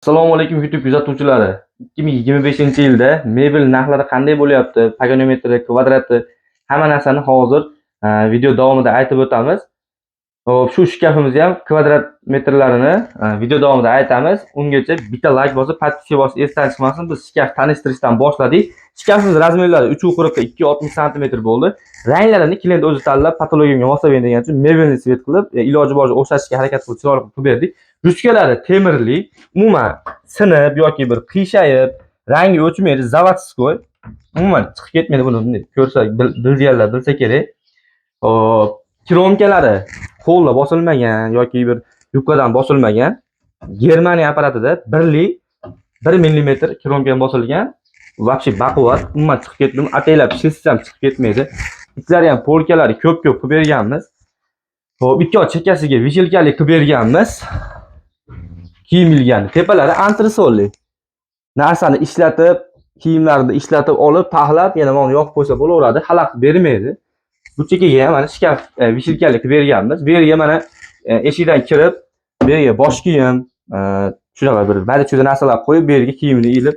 Assalomu alaykum YouTube kuzatuvchilari. 2025-yilda mebel narxlari qanday bo'lyapti, pagonometri, kvadrati, hamma narsani hozir video davomida aytib o'tamiz. Xo'p, shu shkafimizni ham kvadrat metrlarini video davomida aytamiz. Ungacha bitta like bosib, podpiska bosib esdan chiqmasin. Biz shkaf tanishtirishdan boshladik. Shkafimiz razmerlari 3.40 2.60 sm bo'ldi. Ranglarini klient o'zi tanlab, patologiyaga moslab degan uchun mebelni svet qilib, iloji boricha o'xshatishga harakat qilib, chiroyli qilib berdik. Ruchkalari temirli, umuman sinib yoki bir qiyshayib, rangi o'chmaydi, zavodskoy. Umuman chiqib ketmaydi buni ko'rsa, bilganlar bilsa kerak. Hop, kromkalari qo'lda bosilmagan yoki bir yubkadan bosilmagan. Germaniya apparatida 1 mm kromka bosilgan. Вообще baquvvat, umuman chiqib ketmaydi. Ataylab shilsa ham chiqib ketmaydi. Itlari ham polkalari ko'p-ko'p qilib berganmiz. Hop, ikki oq chekkasiga vishelkali qilib berganmiz. Kiyim ilgan. Tepalari antresolli. Narsani ishlatib, kiyimlarni ishlatib olib, taxlab, yana mana yoqib qo'ysa bo'laveradi. Xalaqit bermaydi. Bu chekkaga ham mana shkaf vishelkali qilib berganmiz. Bu yerga mana eshikdan kirib, bu yerga bosh kiyim, shunaqa bir badicho'da narsalar qo'yib, bu yerga kiyimni ilib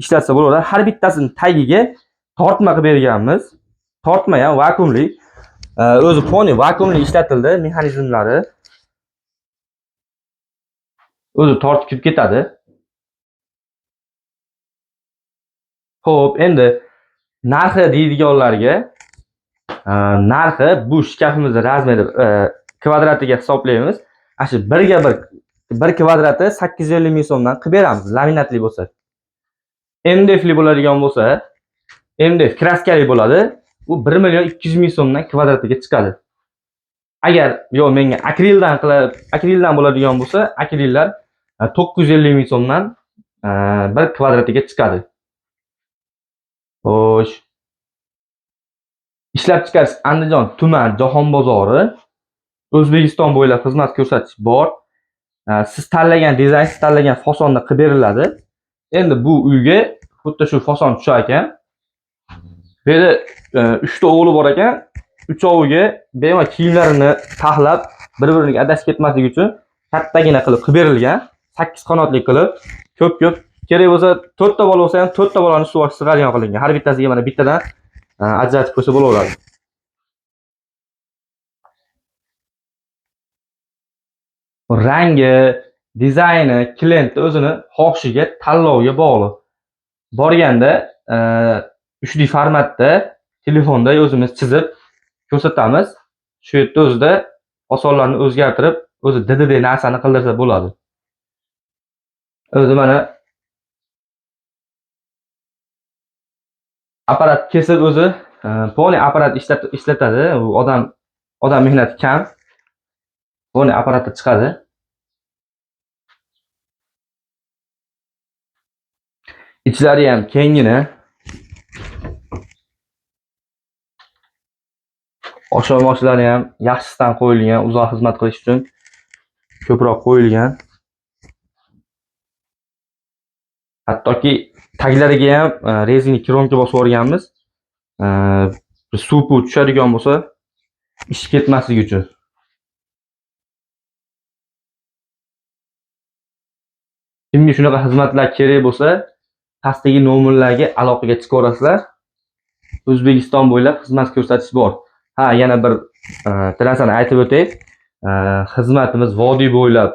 ishlatsa bo'laveradi. Har bittasini tagiga tortma qilib berganmiz. Tortma ham vakuumli. O'zi poni vakuumli ishlatildi, mexanizmlari. O'zi tortib kirib ketadi. Xo'p, endi narxi deydiganlarga narxi bu shkafimizni razmeri kvadratiga hisoblaymiz. Shu 1 kvadrati 850 ming so'mdan qilib beramiz, laminatli bo'lsa. MDFli bo'ladigan bo'lsa, MDF kraskali bo'ladi. Bu 1 million 200 ming so'mdan kvadratiga chiqadi. Agar menga akrildan bo'ladigan bo'lsa, akrillar 950 ming so'mdan 1 kvadratiga chiqadi. Xo'sh. Ishlab chiqarish Andijon tuman Jahon bozori, O'zbekiston bo'ylab xizmat ko'rsatish bor. Siz tanlagan dizayn, siz tanlagan fasonda qilib beriladi. Endi bu uyga xuddi shu fason tushar ekan. Bu yerda 3 ta o'g'li bor ekan. Uchoviga bemalol kiyimlarini taxlab, bir-biriga adashib ketmasligi uchun kattagina qilib berilgan. 8 qanotli qilib, ko'p-ko'p kerak bo'lsa 4 ta bola bo'lsa ham 4 ta bolani ustiga sig'adigan qilingan. Har bittasiga mana bittadan ajratib qo'ysa bo'laveradi. Rangi, dizayni klient o'zini xohishiga, tanloviga bog'liq. Borganda 3D formatda telefonda o'zimiz chizib ko'rsatamiz. Shu yerda o'zida fasonlarni o'zgartirib, o'zi dididek narsani qildirsa bo'ladi. O'zi mana apparat kesib o'zi poni apparat ishlatadi. U odam mehnati kam. Poni apparatda chiqadi. Ichlari ham kengina. Oshxonalari ham yaxshisidan qo'yilgan, uzoq xizmat qilish uchun ko'proq qo'yilgan. Hattoki taglariga ham rezina kromka bosib o'rganmiz. Suv tushadigan bo'lsa, ish ketmasligi uchun. Kimga shunaqa xizmatlar kerak bo'lsa, pastdagi nomerlarga aloqaga chiqaverasizlar. O'zbekiston bo'ylab xizmat ko'rsatish bor. Yana bir narsani aytib o'tay. Xizmatimiz vodiy bo'ylab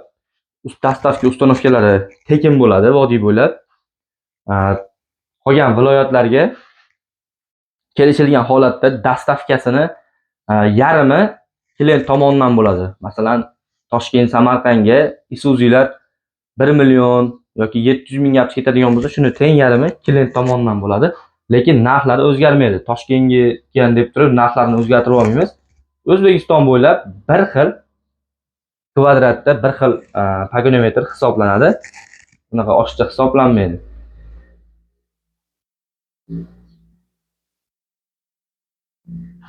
dastavka ustanovkalari tekin bo'ladi vodiy bo'ylab. Qolgan viloyatlarga kelishilgan holatda dastavkasini yarimi klient tomonidan bo'ladi. Masalan, Toshkent, Samarqandga Isuzu'lar 1 million yoki 700 mingga olib ketadigan bo'lsa, shuni teng yarimi klient tomonidan bo'ladi. Lekin narxlari o'zgarmaydi. Toshkentga kelgan deb turib, narxlarni o'zgartirib olmaymiz. O'zbekiston bo'ylab bir xil kvadratda bir xil pagonometr hisoblanadi. Bunaqa oshiqcha hisoblanmaydi.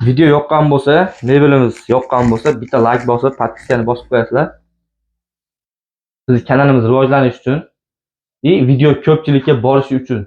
Video yoqqan bo'lsa, mebelimiz yoqqan bo'lsa, bitta like bosib, podpiskani bosib qo'yasizlar. Biz kanalimiz rivojlanishi uchun, video ko'pchilikka borishi uchun